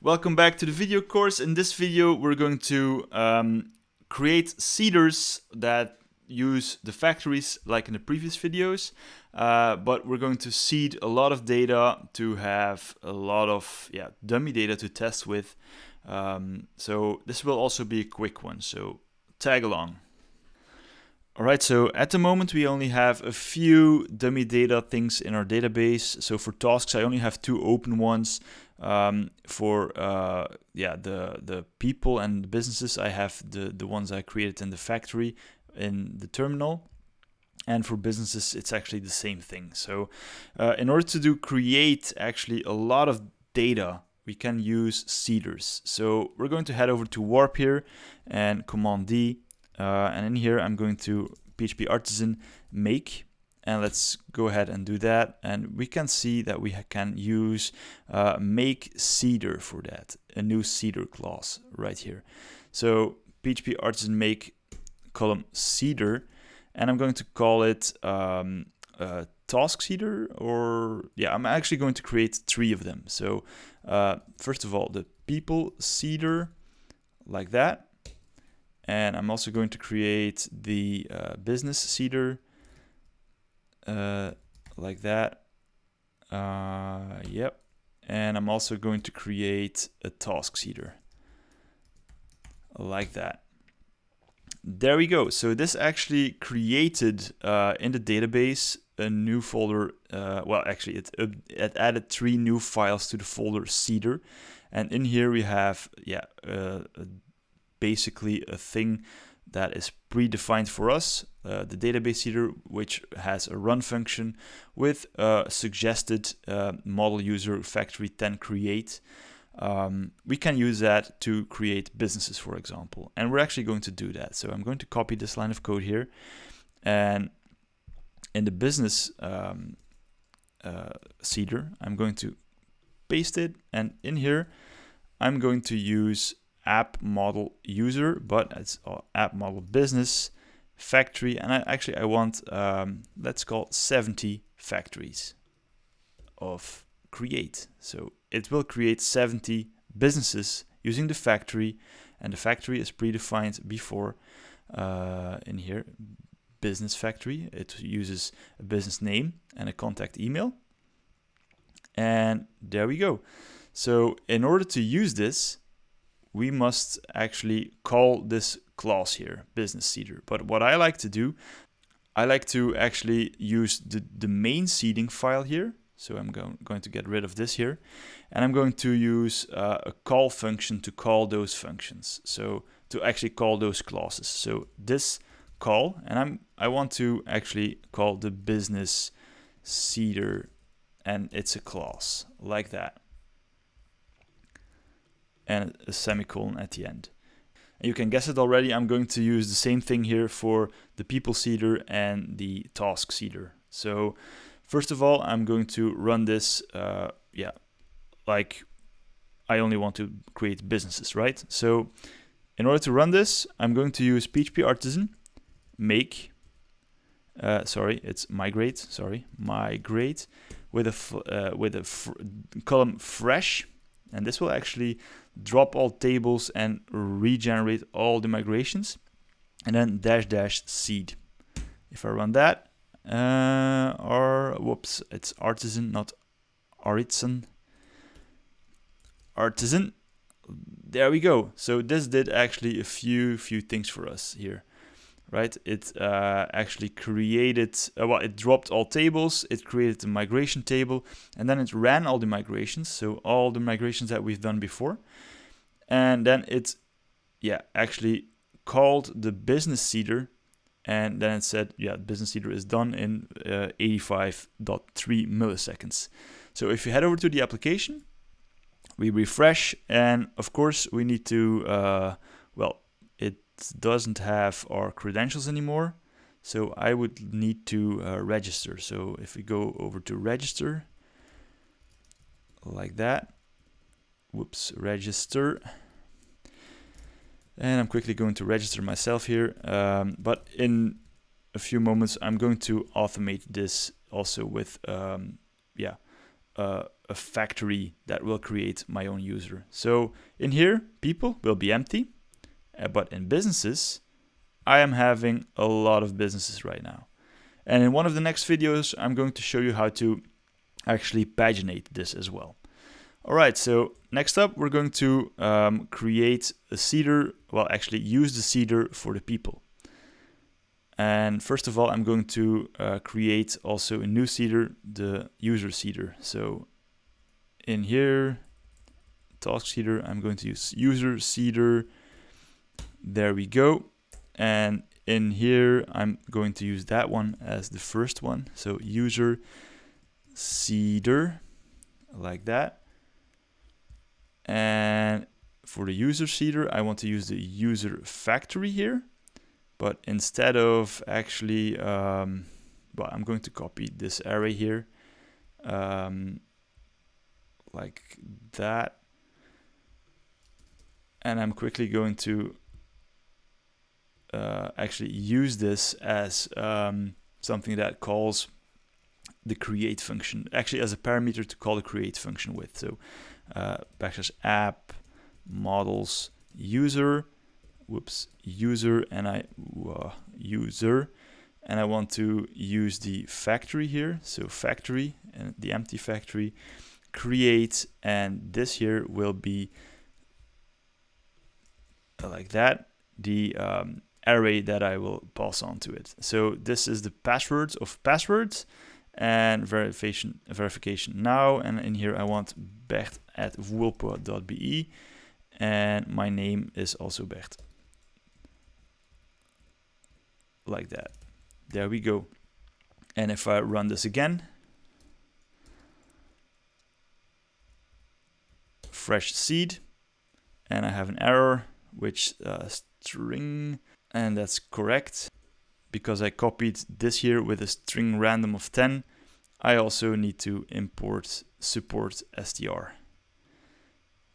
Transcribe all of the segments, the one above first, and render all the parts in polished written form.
Welcome back to the video course. In this video, we're going to create seeders that use the factories like in the previous videos, but we're going to seed a lot of data to have a lot of dummy data to test with. So this will also be a quick one, so tag along. Alright, so at the moment we only have a few dummy data things in our database. So for tasks, I only have two open ones. For the people and the businesses, I have the ones I created in the factory in the terminal. And for businesses, it's actually the same thing. So in order to create actually a lot of data, we can use seeders. So we're going to head over to Warp here and Command D. And in here, I'm going to PHP artisan make, and let's go ahead and do that. And we can see that we can use make seeder for that, a new seeder clause right here. So PHP artisan make column seeder, and I'm going to call it task seeder, or I'm actually going to create three of them. So first of all, the people seeder like that. And I'm also going to create the business seeder like that. Yep. And I'm also going to create a task seeder like that. There we go. So this actually created in the database a new folder. Well, actually, it added three new files to the folder seeder. And in here we have, basically a thing that is predefined for us, the database seeder, which has a run function with a suggested model user factory 10 create. We can use that to create businesses, for example, and we're actually going to do that. So I'm going to copy this line of code here, and in the business seeder, I'm going to paste it, and in here I'm going to use app model user, but it's app model business factory, and I want let's call 70 factories of create. So it will create 70 businesses using the factory, and the factory is predefined before in here, business factory. It uses a business name and a contact email, and there we go. So in order to use this, we must actually call this clause here, business seeder. But what I like to do, I like to actually use the main seeding file here. So I'm going to get rid of this here. And I'm going to use a call function to call those functions. So to actually call those clauses. So this call, and I want to actually call the business seeder, and it's a clause like that, and a semicolon at the end. And you can guess it already, I'm going to use the same thing here for the people seeder and the task seeder. So first of all, I'm going to run this, like I only want to create businesses, right? So in order to run this, I'm going to use PHP artisan make, migrate with a column fresh, and this will actually drop all tables and regenerate all the migrations, and then -- seed. If I run that, it's artisan, not artisan. Artisan. There we go. So this did actually a few things for us here, right? It actually created, it dropped all tables, it created a migration table, and then it ran all the migrations, so all the migrations that we've done before. And then it, actually called the business seeder, and then it said, business seeder is done in 85.3 milliseconds. So if you head over to the application, we refresh, and of course we need to, it doesn't have our credentials anymore, so I would need to register. So if we go over to register like that, register, and I'm quickly going to register myself here, but in a few moments I'm going to automate this also with a factory that will create my own user. So in here, people will be empty, but in businesses, I am having a lot of businesses right now. And in one of the next videos, I'm going to show you how to actually paginate this as well. All right, so next up, we're going to create a seeder, well, actually use the seeder for the people. And first of all, I'm going to create also a new seeder, the user seeder. So in here, task seeder, I'm going to use user seeder. There we go. And in here, I'm going to use that one as the first one. So user seeder, like that. And for the user seeder, I want to use the user factory here. But instead of actually, well, I'm going to copy this array here, like that. And I'm quickly going to actually use this as something that calls the create function, actually as a parameter to call the create function with. So \app models user, user, and user, and I want to use the factory here. So factory and the empty factory, create, and this here will be like that, the array that I will pass on to it. So this is the passwords of passwords and verification now, and in here I want bert@woelpo.be, and my name is also Bert. Like that. There we go. And if I run this again, fresh seed, and I have an error, which string, and that's correct because I copied this here with a string random of 10. I also need to import support str,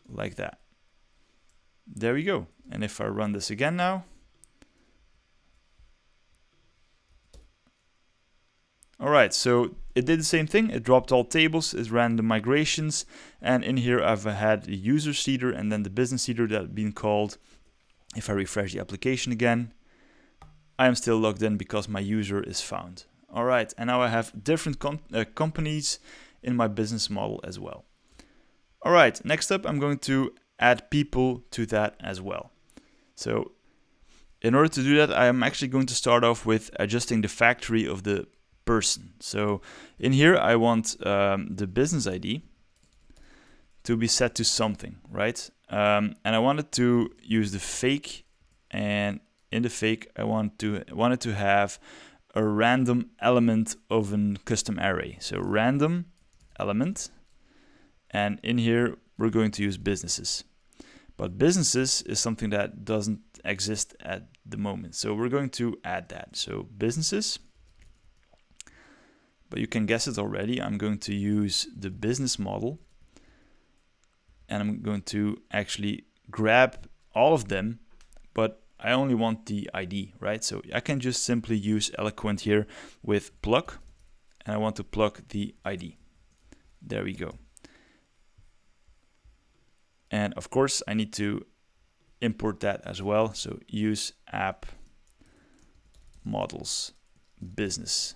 like that. There we go. And if I run this again now, all right, so it did the same thing. It dropped all tables, it ran the migrations, and in here I've had the user seeder and then the business seeder that had been called. If I refresh the application again, I am still logged in because my user is found. All right, and now I have different companies in my business model as well. All right, next up, I'm going to add people to that as well. So in order to do that, I am actually going to start off with adjusting the factory of the person. So in here, I want the business ID to be set to something, right? And I wanted to use the fake, and in the fake, I wanted to have a random element of a custom array. So random element, and in here we're going to use businesses. But businesses is something that doesn't exist at the moment, so we're going to add that. So businesses, but you can guess it already. I'm going to use the business model, and I'm going to actually grab all of them, but I only want the ID, right? So I can just simply use Eloquent here with pluck, and I want to pluck the ID. There we go. And of course, I need to import that as well. So use app models business,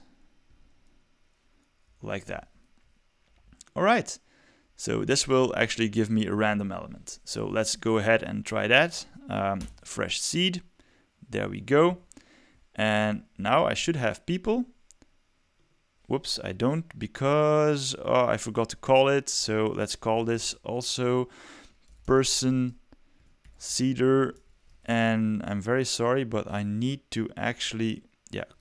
like that. All right. So this will actually give me a random element. So let's go ahead and try that. Fresh seed. There we go. And now I should have people. Whoops, I don't, because I forgot to call it. So let's call this also person seeder. And I'm very sorry, but I need to actually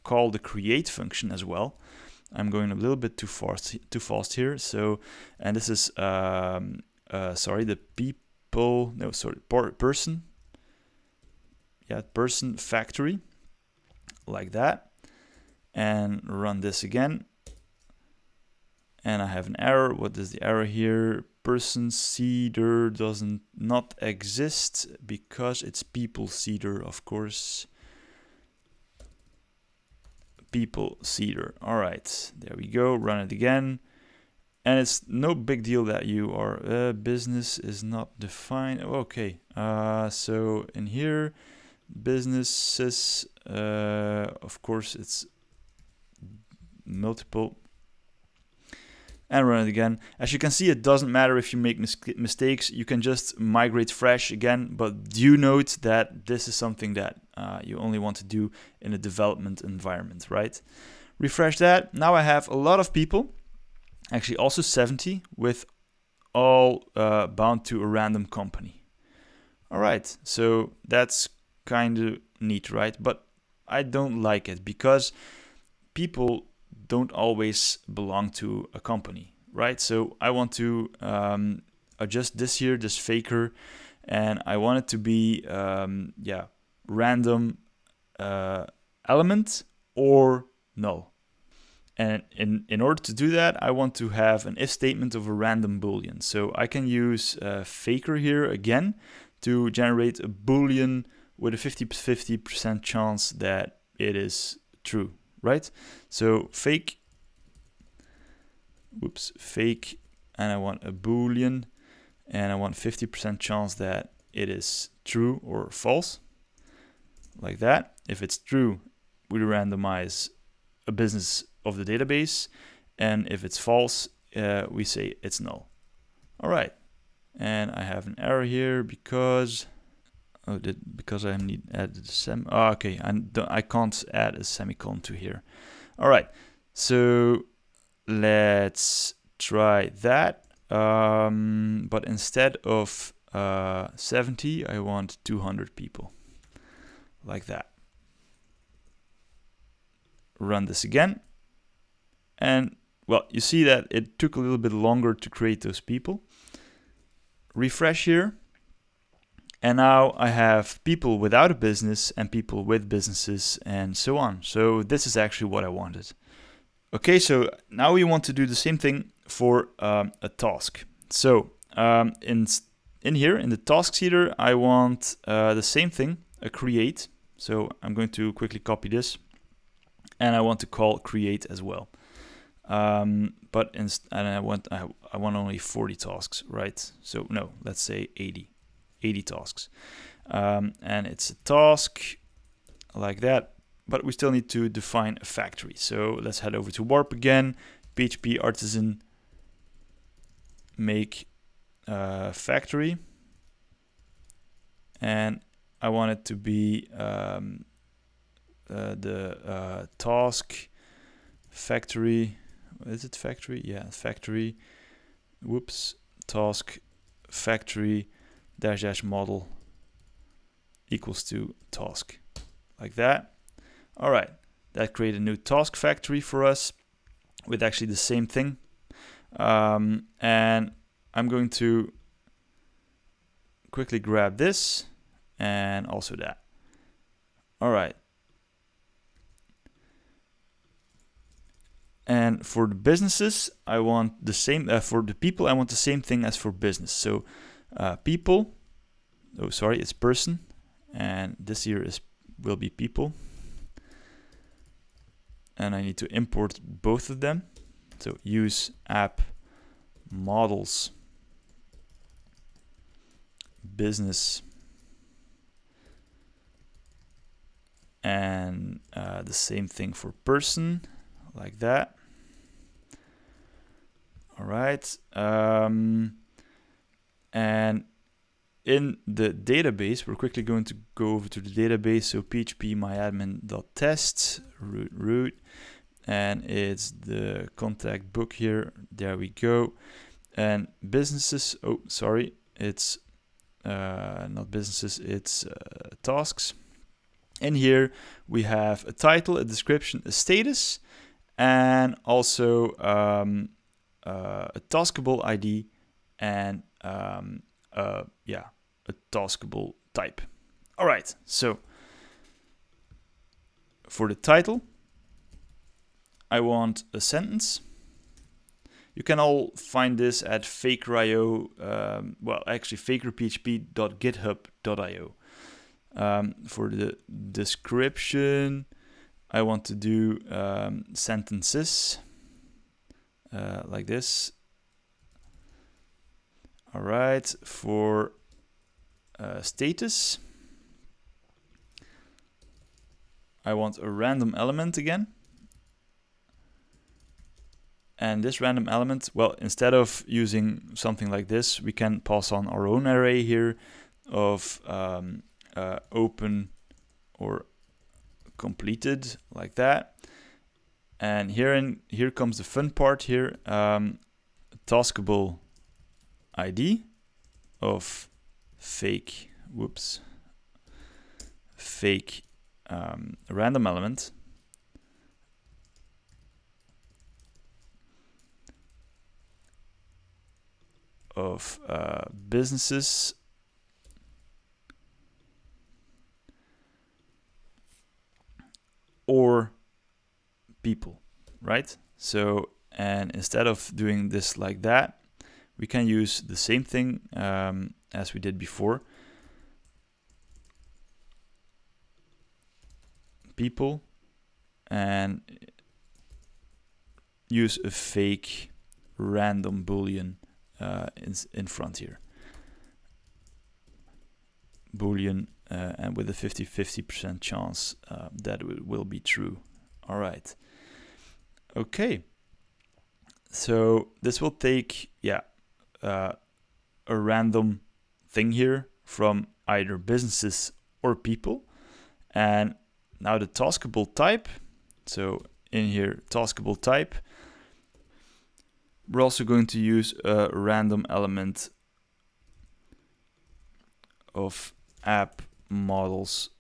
call the create function as well. I'm going a little bit too fast here. So, and this is sorry, the people, no, sorry, person. Yeah, person factory, like that, and run this again. And I have an error. What is the error here? Person seeder doesn't not exist because it's people seeder, of course. People seeder. All right, there we go. Run it again. And it's no big deal that you are business is not defined. Okay, so in here, businesses, of course, it's multiple. And run it again. As you can see, it doesn't matter if you make mistakes. You can just migrate fresh again, but do note that this is something that you only want to do in a development environment, right? Refresh that. Now I have a lot of people, actually also 70, with all bound to a random company. All right, so that's kind of neat, right? But I don't like it because people don't always belong to a company, right? So I want to adjust this here, this faker, and I want it to be, random element or null. And in order to do that, I want to have an if statement of a random boolean. So I can use faker here again to generate a boolean with a 50% chance that it is true, right? So fake, and I want a boolean, and I want 50% chance that it is true or false, like that. If it's true, we randomize a business of the database, and if it's false, we say it's null. All right, and I have an error here because I need add the okay, I can't add a semicolon to here. All right, so let's try that. But instead of 70, I want 200 people, like that. Run this again, and well, you see that it took a little bit longer to create those people. Refresh here. And now I have people without a business and people with businesses and so on. So this is actually what I wanted. Okay, so now we want to do the same thing for a task. So in here, in the tasks header, I want the same thing, a create. So I'm going to quickly copy this. And I want to call create as well. And I want only 40 tasks, right? So no, let's say 80 tasks. And it's a task like that, but we still need to define a factory. So let's head over to Warp again, PHP artisan make factory. And I want it to be the task factory. Is it factory? Yeah, factory. Whoops. Task factory dash model equals to task, like that. All right, that created a new task factory for us with actually the same thing. And I'm going to quickly grab this and also that. All right. And for the businesses, I want the same, for the people, I want the same thing as for business. So people, oh sorry, it's person, and this here will be people. And I need to import both of them. So use app models business, and the same thing for person, like that. All right, and in the database, we're quickly going to go over to the database. So php myadmin.test root, and it's the contact book here. There we go. And businesses, oh sorry, it's not businesses, it's tasks. In here we have a title, a description, a status, and also a taskable ID and a taskable type. All right, so for the title, I want a sentence. You can all find this at faker.io, well, actually fakerphp.github.io. For the description, I want to do sentences like this, All right, for status, I want a random element again. And this random element, well, instead of using something like this, we can pass on our own array here of open or completed, like that. And here comes the fun part here, taskable ID of fake random element of businesses or people, right? So, and instead of doing this like that, we can use the same thing as we did before. People, and use a fake random boolean in front here. Boolean and with a 50% chance that it will be true. All right. Okay. So this will take, a random thing here from either businesses or people. And now the taskable type. So in here, taskable type, we're also going to use a random element of app models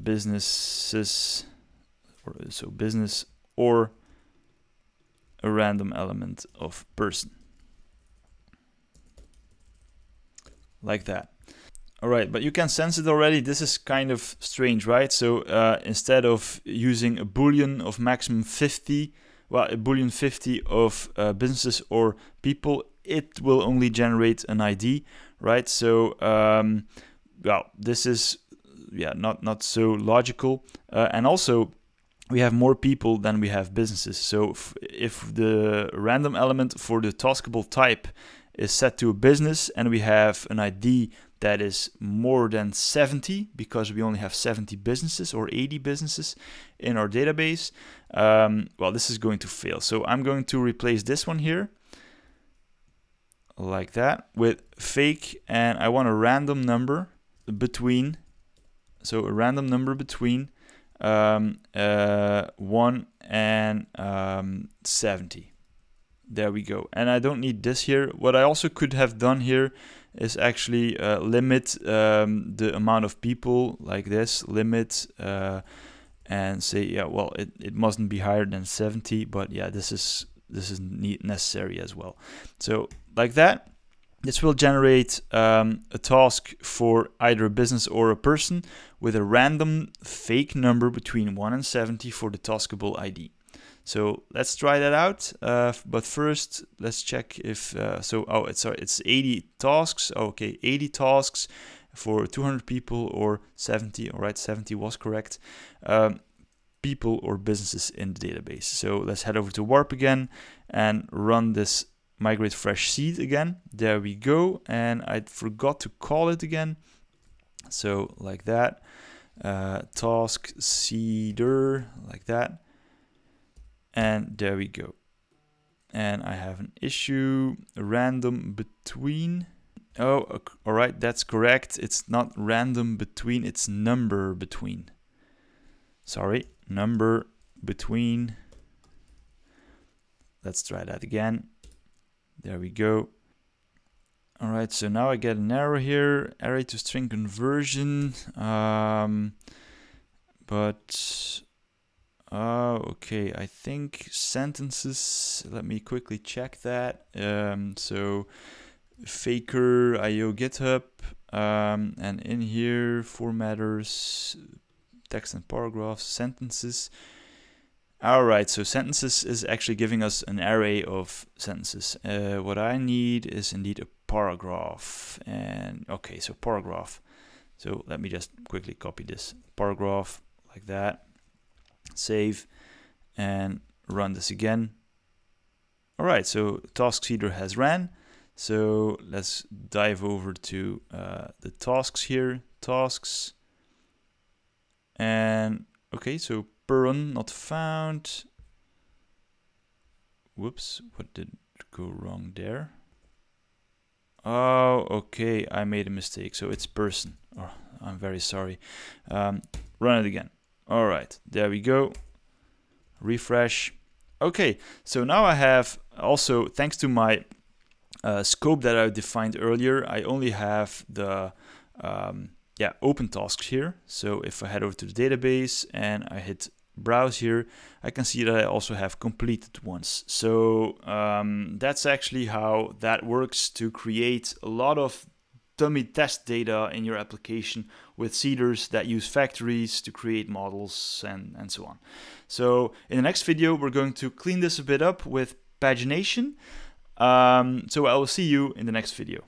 businesses, or so business, or a random element of person, like that. All right, but you can sense it already. This is kind of strange, right? So instead of using a boolean of maximum 50, well, a boolean 50 of businesses or people, it will only generate an ID, right? So, well, this is not so logical, and also we have more people than we have businesses. So if the random element for the taskable type is set to a business and we have an ID that is more than 70, because we only have 70 businesses or 80 businesses in our database, well, this is going to fail. So I'm going to replace this one here, like that, with fake, and I want a random number between, so a random number between 1 and 70. There we go. And I don't need this here. What I also could have done here is actually limit the amount of people, like this, limit, and say, well, it mustn't be higher than 70, but this is necessary as well. So like that, this will generate a task for either a business or a person with a random fake number between 1 and 70 for the taskable ID. So let's try that out. But first, let's check if it's 80 tasks. Okay, 80 tasks for 200 people or 70. All right, 70 was correct. People or businesses in the database. So let's head over to Warp again and run this migrate fresh seed again. There we go. And I forgot to call it again. So like that, task seeder, like that. And there we go. And I have an issue, random between. Oh, all right, that's correct. It's not random between, it's number between. Sorry, number between. Let's try that again. There we go. All right, so now I get an error here, array to string conversion. Okay, I think sentences, let me quickly check that. So faker IO GitHub, and in here formatters, text and paragraphs, sentences. All right, so sentences is actually giving us an array of sentences. What I need is indeed a paragraph. And okay, so paragraph. So let me just quickly copy this paragraph like that. Save and run this again. All right, so task seeder has ran. So let's dive over to the tasks here, tasks. And okay, so per run not found. Whoops, what did go wrong there? Oh, okay, I made a mistake. So it's person. Oh, I'm very sorry. Run it again. All right, there we go. Refresh. Okay, so now I have also, thanks to my scope that I defined earlier, I only have the open tasks here. So if I head over to the database and I hit browse here, I can see that I also have completed ones. So that's actually how that works to create a lot of dummy test data in your application with seeders that use factories to create models and so on. So in the next video, we're going to clean this a bit up with pagination. So I will see you in the next video.